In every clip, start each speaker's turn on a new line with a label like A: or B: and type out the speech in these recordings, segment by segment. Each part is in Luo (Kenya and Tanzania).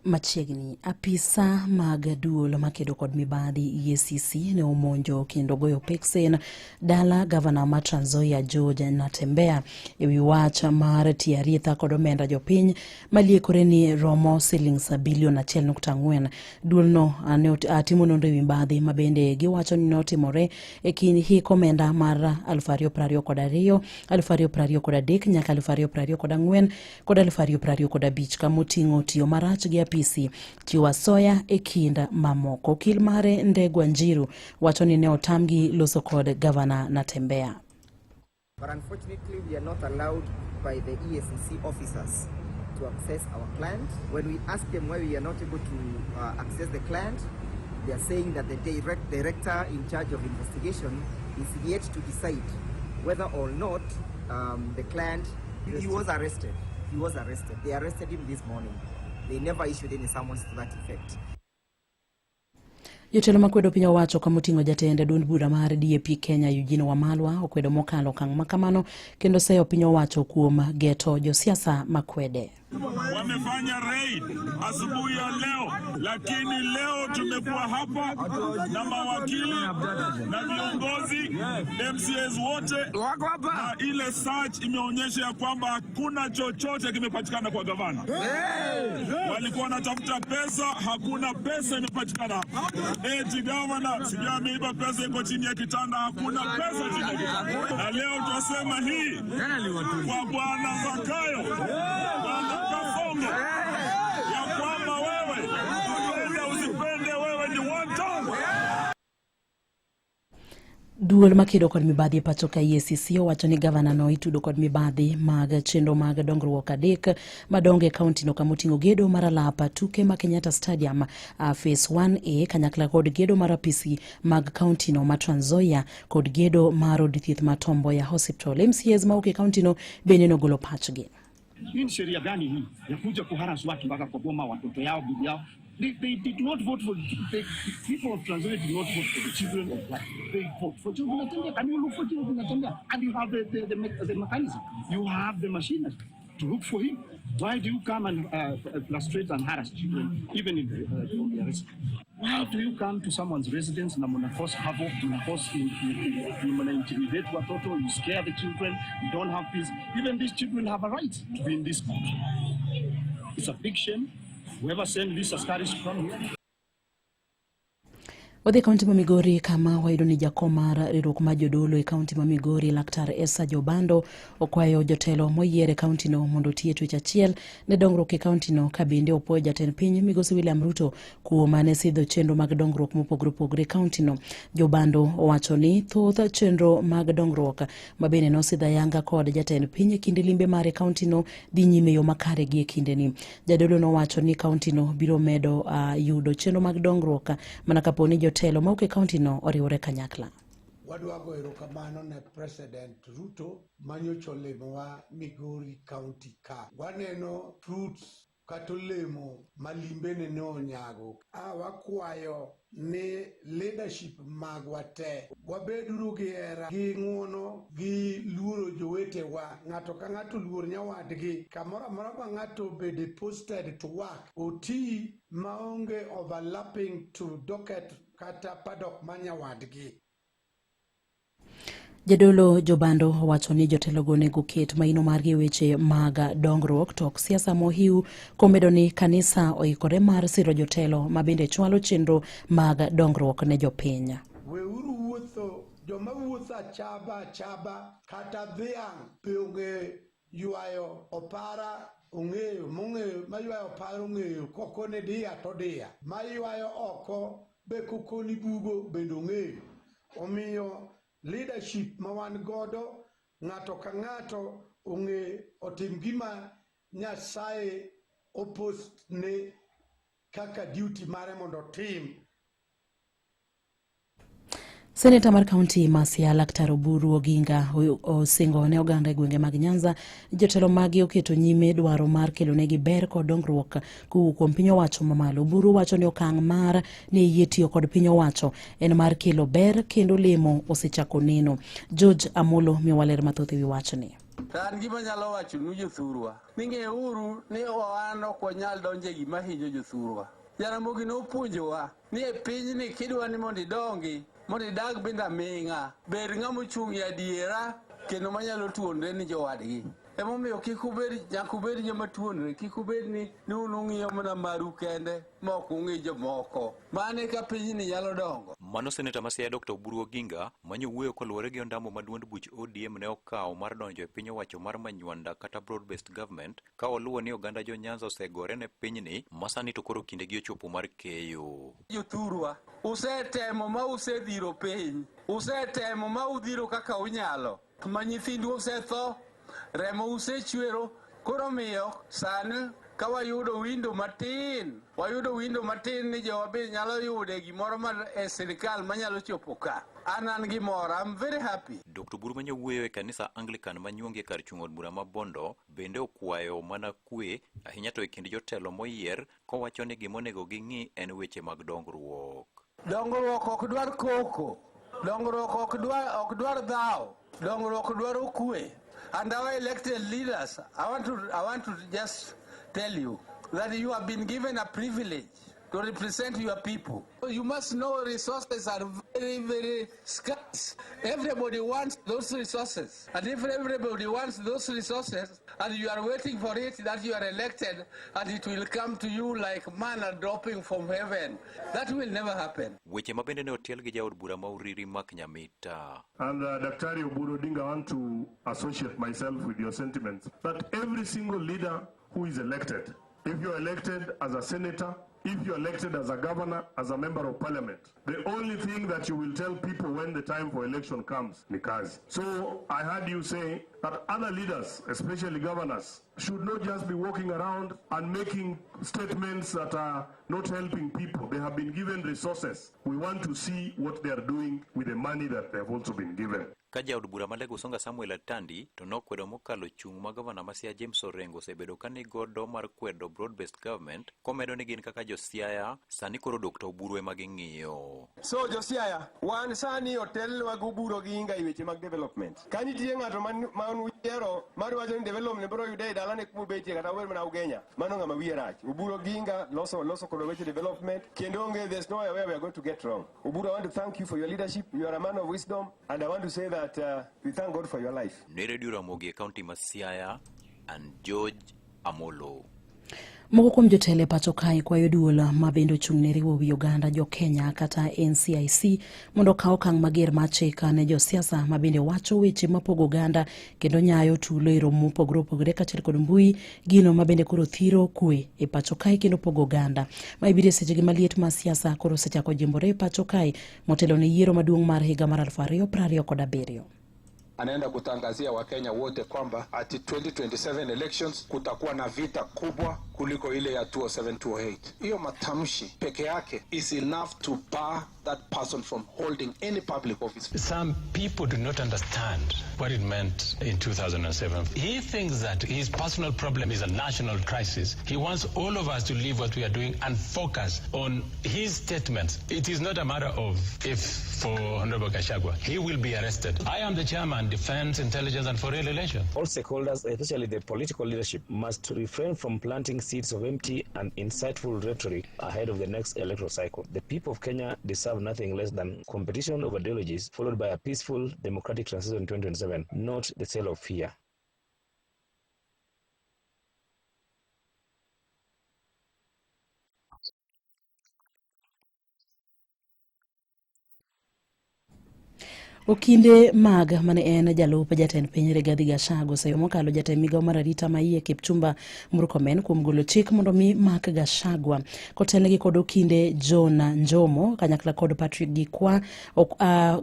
A: Machiegni apisa mag duol makedo kod mibadhi EACC ne omonjo kendo goyo peksen dala gavana ma Trans Nzoia George Natembeya ewi wach mar tiaritha kod omenda jopiny maliekore ni romo shillings bilion 1.4. Duolno timo nonro ewi mibadhi mabende giwacho ni notimore e kind hik omenda mar 2022, 2023 nyaka 2024 kod 2025 kamoting'o tiyo marach gi apisi chiwo asoya e kind mamoko. Okil mare Ndegwa Njiru wacho ni ne otamgi loso kod gavana Natembeya.
B: But unfortunately, we are not allowed by the EACC officers to access our client. When we ask them why we are not able to access the client, they are saying that the director in charge of investigation is yet to decide whether or not the client, he was arrested. He was arrested. They arrested him this morning. They never issued any summons to that effect.
A: Jotelo makwedo piny owacho kamoting'o jatend duond bura mar DAP Kenya Eugene Wamalwa okwedo mokalo okang' makamano kendo seyo piny owacho kuom geto josiasa makwede.
C: Wamefanya raid asubuhi ya leo, lakini leo tumekuwa hapa na mawakili na viongozi MCAs wote, na ile search imeonyesha ya kwamba hakuna chochote kimepatikana kwa gavana. Walikuwa wanatafuta pesa, hakuna pesa imepatikana. Eti gavana sijui ameiba pesa iko chini ya kitanda, hakuna pesa chini ya kitanda. Na leo tunasema hii kwa Bwana Zakayo, Bwana Kasongo, ya kwamba wewe usipende wewe ni watu.
A: Duol makedo kod mibadhi pacho ka EACC owacho ni gavana no itudo kod mibadhi mag chenro mag dongruok adek madonge kaunti no kamoting'o gedo mar Alapa tuke ma Kenyatta Stadium phase 1A kanyakla kod gedo mar apisi mag kaunti no ma Trans Nzoia kod gedo mar od thieth ma Tom Mboya Hospital. MCAs ma oke kaunti no bende nogolo pachgi.
D: Hii sheria gani hii ya kuja kuharas watu mpaka kwa boma watoto yao bibi yao? They did not vote for the people of Trans Nzoia did not vote for the children of black. They vote for children. Can you look for children? And you have the mechanism. You have the machinery to look for him. Why do you come and frustrate and harass children, even in the arrest? Why do you come to someone's residence and force havoc, intimidate watoto, you scare the children, you don't have peace? Even these children have a right to be in this country. It's a big shame. Whoever sent these askaris to come here.
A: Wadhi kaunti ma Migori kama wayudo ni jakom mar riwruok mar jodolo e kaunti ma Migori Laktar Esa Jobando okwayo jotelo moyiere kaunti no mondo tie twech achiel ne dongruok e kaunti no ka bende opuoyo jatend piny Migosi William Ruto kuom mane sidho chenro mag dongruok mopogore opogore kaunti no. Jobando owacho ni thoth chenro mag dongruok mabende nosidha yanga kod jatend piny kinde limbe mare kaunti no dhi nyime yo makare gi e kinde ni. Jadolo no wacho ni kaunti no biro medo yudo chenro mag dongruok mana kaponi telo mauke kaunti no oriwore kanyakla.
E: Wadwago erokamano ne President Ruto manyocho lemowa Migori County ka. Waneno fruits katolemo malimbe ne onyago. Wakwayo ni leadership magwate. Wabeduru gi hera, gi ng'uono, gi luoro jowetewa. Ng'ato ka ng'ato luor nyawadgi. Kamoro amora ma ng'ato bede posted to work. Oti maonge overlapping to docket kata padok manyawadgi.
A: Jadolo Jobando wacho ni jotelo go nego ket maino margi weche mag dongruok tok siasa mohiu komedo ni kanisa oikore mar siro jotelo mabende chwalo chenro mag dongruok ne jopiny.
E: Weuru wuotho joma wuotho chaba kata dhiang' peonge yuayo opara ong'eyo mong'eyo mayuayo opara ong'eyo kokone dia to dia mayuayo oko be kokoni bugo bende ong'eyo. Omiyo leadership mawan godo ng'ato ka ng'ato ong'e otim gima Nyasaye opost ne kaka duty mare mondo tim.
A: Seneta mar kaunti Masia Laktar Oburu Oginga osingo ne oganda e gwenge mag Nyanza jotelo magi oketo nyime dwaro mar kelo negi ber kod dongruok kuom piny owacho mamalo. Oburu wacho ni okang' mar ne yie tiyo kod piny owacho en mar kelo ber kendo lemo osechako neno. George Amolo miwaler mathoth ewi wachni.
F: Tan gima nyalo wacho nu jothurwa. Ninge uru ni oano kwa nyal donje gima hinyo jothurwa. Jaramogi no puonjowa ni e piny ni kidwa ni mondi dongi, mondi dag binda minga, ber ng'amo chung' ya diera kendo manyalo tuonre ni jowadgi. Emomiyo nyakubed joma tuonre, kikubed ni unung'iyo mana maru kende mok ung'i jomoko. Mane ka piny ni nyalo dongo.
G: Mano seneta ma Siaya Dr. Oburu Oginga manyo wuoyo koluwore gi ondamo ma duond buch ODM ne okawo mar donjo e piny owacho mar manywanda kata broad based government ka oluwo ni oganda jo Nyanza osegore ne pinyni masani to koro kindegi ochopo mar keyo.
F: Jothurwa, usetemo ma usedhiro piny, usetemo ma udhiro kaka unyalo, ma nyithindu osetho, remo usechwero, koro miyo sani ka wayudo window matin ni jowabe nyalo yude gimoro mar sirikal manyalo chopo ka. An gimoro, I'm very happy.
G: Dr. Oburu manyo wuoyo e kanisa Anglican manyuonge kar chung' od bura ma Bondo bende okwayo mana kwe ahinya to e kind jotelo moyier kowacho ni gimonego ging'i en weche mag dongruok.
F: Dongruok ok dwar koko, dongruok ok dwar dhao, dongruok dwaro kwe. And our elected leaders, I want to just tell you that you have been given a privilege to represent your people. You must know resources are very, very scarce. Everybody wants those resources. And if everybody wants those resources, and you are waiting for it, that you are elected, and it will come to you like manna dropping from heaven, that will never happen.
G: Weche mabende ne otiel gi jaod bura ma Uriri Mak Nyamita.
H: And Dr. Oburu Odinga, I want to associate myself with your sentiments that every single leader who is elected, if you're elected as a senator, if you're elected as a governor, as a member of parliament, the only thing that you will tell people when the time for election comes, ni kazi. So I heard you say that other leaders, especially governors, should not just be walking around and making statements that are not helping people. They have been given resources. We want to see what they are doing with the money that they have also been given.
G: Ka jaod bura ma Lagos Songa Samuel Atandi to nokwedo mokalo chung' ma gavana ma Siaya James Orengo osebedo ka ni godo mar kwedo broad based government komedo ni gin kaka jo Siaya sani koro Dr. Oburu ema ging'iyo.
I: So jo Siaya, wan sani hotel mag Oburu Oginga i weche mag development. Ka nitie ng'ato man uyiero mar wacho ni development biro yude e dalane kuma betie kata wer mana Ugenya, mano ng'ama wiye rach. Oburu Oginga loso kod weche development kendo onge, there's no way we are going to get wrong. Oburu, I want to thank you for your leadership. You are a man of wisdom, and I want to say that we thank God for your life.
G: Ne Radio Ramogi e County ma Siaya and George Amolo.
A: Moko kuom jotelo pacho kae kwayo duol ma bende ochung' ne riwo wi Uganda jo Kenya kata NCIC mondo kaw okang' mager mar chika ne josiasa ma bende wacho weche mapogo Uganda kendo nyayo tulo e romo mopogore opogore kaachiel kod mbui gino ma bende koro thiro kwe e pacho kae kendo pogo Uganda. Ma ibiro seche gi maliet ma siasa koro osechako jimbore e pacho kae motelo ne yiero maduong' mar higa mar 2027.
J: Anaenda kutangazia Wakenya wote kwamba ati 2027 elections kutakuwa na vita kubwa kuliko ile ya 2007-2008. Hiyo matamshi peke yake is enough to bar that person from holding any public office.
K: Some people do not understand what it meant in 2007. He thinks that his personal problem is a national crisis. He wants all of us to leave what we are doing and focus on his statements. It is not a matter of if for Honorable Gachagua. He will be arrested. I am the chairman, Defense, Intelligence and Foreign Relations.
L: All stakeholders, especially the political leadership, must refrain from planting seeds of empty and insightful rhetoric ahead of the next electoral cycle. The people of Kenya deserve nothing less than competition of ideologies followed by a peaceful democratic transition in 2027, not the sale of fear.
A: Okinde mag mane en jalup jatend piny Rigathi Gachagua sayo mokalo jatend migao mar arita maiye Kipchumba Murkomen kuom golo chik mondo mi mak Gachagua kotelnegi kod okinde John Njomo kanyakla kod Patrick Gikwa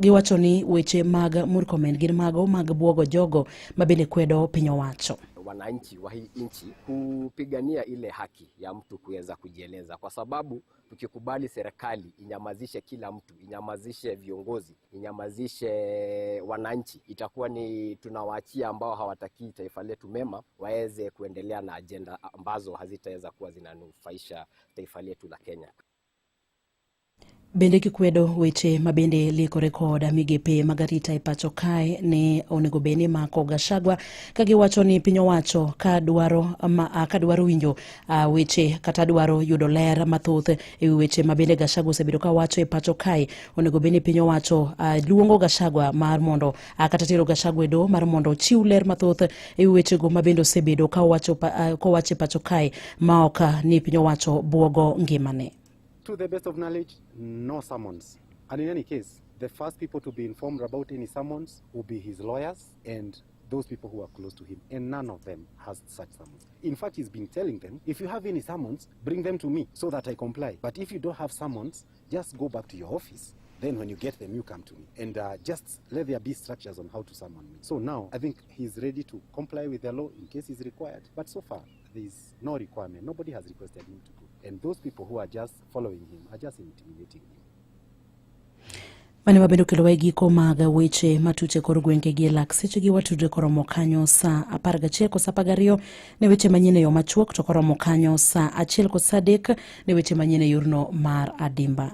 A: giwacho ni weche mag Murkomen gin mago mag buogo jogo mabende kwedo piny owacho.
M: Wananchi wa hii nchi kupigania ile haki ya mtu kuweza kujieleza, kwa sababu tukikubali serikali inyamazishe kila mtu, inyamazishe viongozi, inyamazishe wananchi, itakuwa ni tunawaachia ambao hawataki taifa letu mema waweze kuendelea na agenda ambazo hazitaweza kuwa zinanufaisha taifa letu la Kenya.
A: Bende kikwedo weche mabende liko rekoda migepe magarita e pacho kae ne onego beni mako Gachagua kagiwacho ni piny owacho kadwaro winjo weche kata dwaro yudo ler mathoth e weche mabende Gachagua osebedo ka wacho e pacho kae. Onego beni piny owacho luongo Gachagua mar mondo kata tero Gachagua e doho mar mondo chiw ler mathoth e weche go mabende osebedo ka wacho e pacho kae maoka ni piny owacho buogo ngimane.
N: To the best of knowledge, no summons. And in any case, the first people to be informed about any summons will be his lawyers and those people who are close to him. And none of them has such summons. In fact, he's been telling them, if you have any summons, bring them to me so that I comply. But if you don't have summons, just go back to your office. Then when you get them, you come to me. And just let there be structures on how to summon me. So now, I think he's ready to comply with the law in case he's required. But so far, there's no requirement. Nobody has requested him to go. And those people who are just following him are just intimidating him.
A: Mane mabendo kelo giko mag weche matuche kor gwenge gi lak seche gi watudre koromo kanyo sa 11:12 ne weche manyene yo machuok to koromo kanyo sa 1:03 ne weche manyene yurno mar adimba.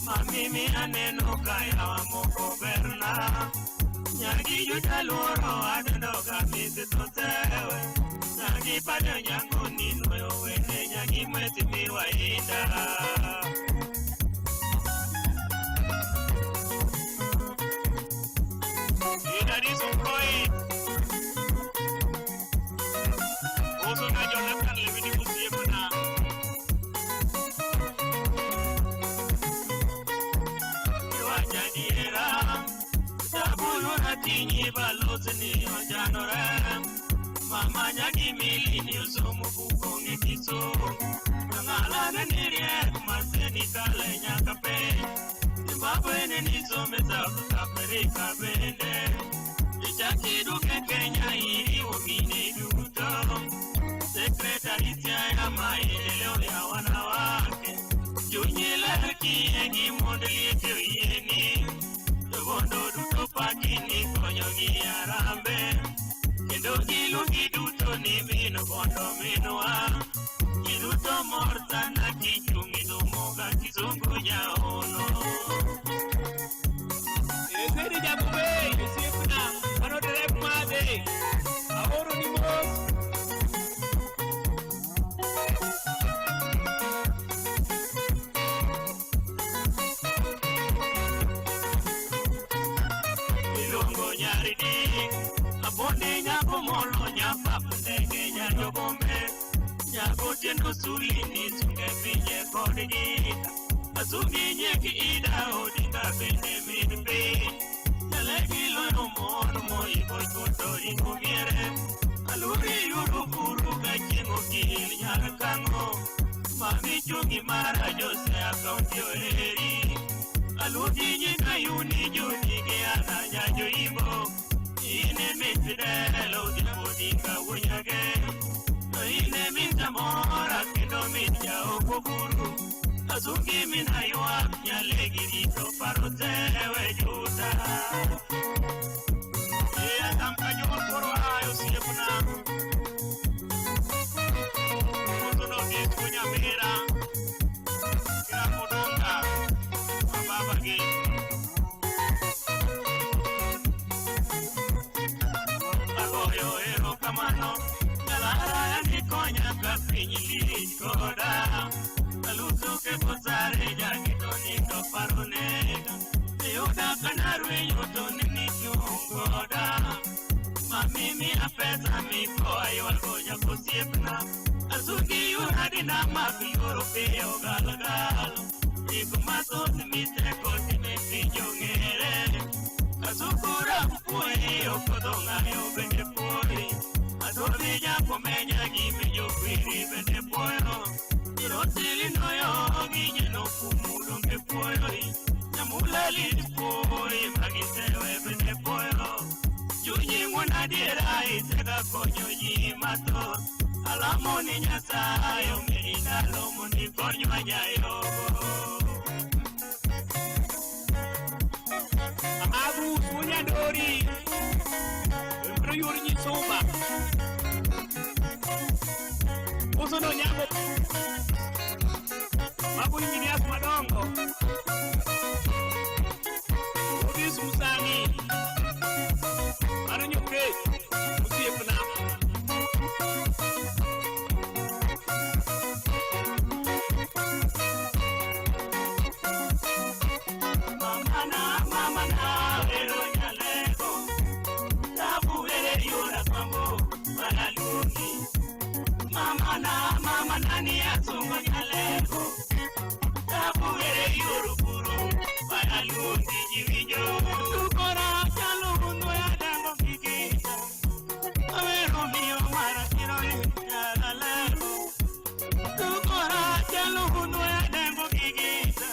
O: Mami aneno kaya wa moko berna Nyagi juta luoro adendo kamisi totewe Nyagi pade nyango nino yo wene Nyagi mweti miwa ida Ida di sungkoi Oso na jolakan lebidi kusiye kuna Tingi balotni ojanore Mama nyagi mili ni usomu kukonge kiso Ngala nenirie kumaseni kale nyakape Zimbabwe nizo mezabu kaperika bende Ichaki duke Kenya iri wamine duto Sekretaritia ya maendeleo ya wanawake Junyile kiengi mondeli etio yeni Bondo duto pakini konyo gi arambe Kendo gilugi duto ni mino bondo minwa Giduto morta na kichungi dumoga kizungu nyaono Ezeri jabube, yusifuna, ano direct made Ahoro ni mos Abonde nyako molo nyapapu ndege nyanyo bombe Nyako tendo sulini sunge pinye kode gita Azungi nyeki ida odinga bende minbe Nyalegi loyo mono moi koto ingo miere Aluri yuru kuru gachengo kili nyaka kango Mami chungi mara jose akaunti oeri Aluri nyeka yuni juni giana nyanyo imbo Ine mitidelo di bodinga wunyage Ine mitamora kendo mitya okuguru Azungi minaywa nyalegi dito parotewe juta Iya tamka nyokoro ayo siyepuna Mutuno kiskunya mira Kira mudonga Mababagi Kamano, Nalara yani konya kapinyi koda Aluto ke pozare jaki tonito nega Yoda kanarwe yoto nini kiungoda Mamimi apesa miko ayo algoja kusiepna Azuki yuradi na mafi europeo galagalo Iko maso simite kote meti jongere Azukura mpuwe yokodonga yobende pori Adobi jako menya gime yokwiri bende poyo Irotili noyo ginye no kumudo me poyo Namulali pori magisewe bende poyo Juji ngwana dira itega konyo jimato Alamoni nyasayo merina lomoni konyo ajayo Abu punya dori Embrayur ni soba Uso no nyako Mabu ingini aku madongo Obis musangi Maro nyoke Usie penama Mama na Vero nyalego Tabu vere yura kwambo Manalungi Mama nani atungo nyalego Tabu vere yuru kuru Manalungi jivijo Tukora chalo hundo ya dango kikita Avero miyo mara kironi Nyalego Tukora chalo hundo ya dango kikita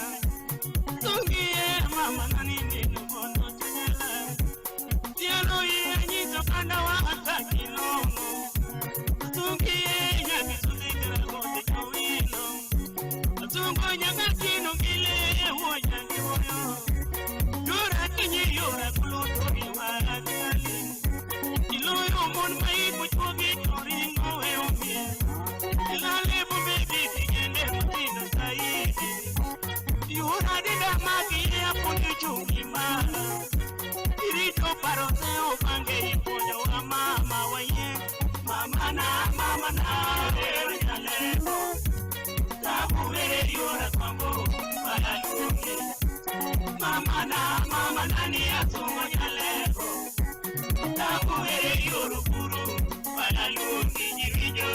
O: Tungie mama nani nino kono chanyala Tiano ye nyito kanda wa hata kilongo Tungie nyaki sudikira kote kawino Tungo nyaka kino kile woja kiwoyo Yura kinye yura kulutori wala kali Iloyo mon maibu chogi toringo weomye Ilale bubedi tijende mutino saidi Yura dida magi ya pundi chungi mala Irito parote upange iponyo wa mama waye Mama na Vero nyalego Tabu vere yura kwambo wala lungi Mama nani atungo nyalego Tabu vere yuru kuru wala lungi jivijo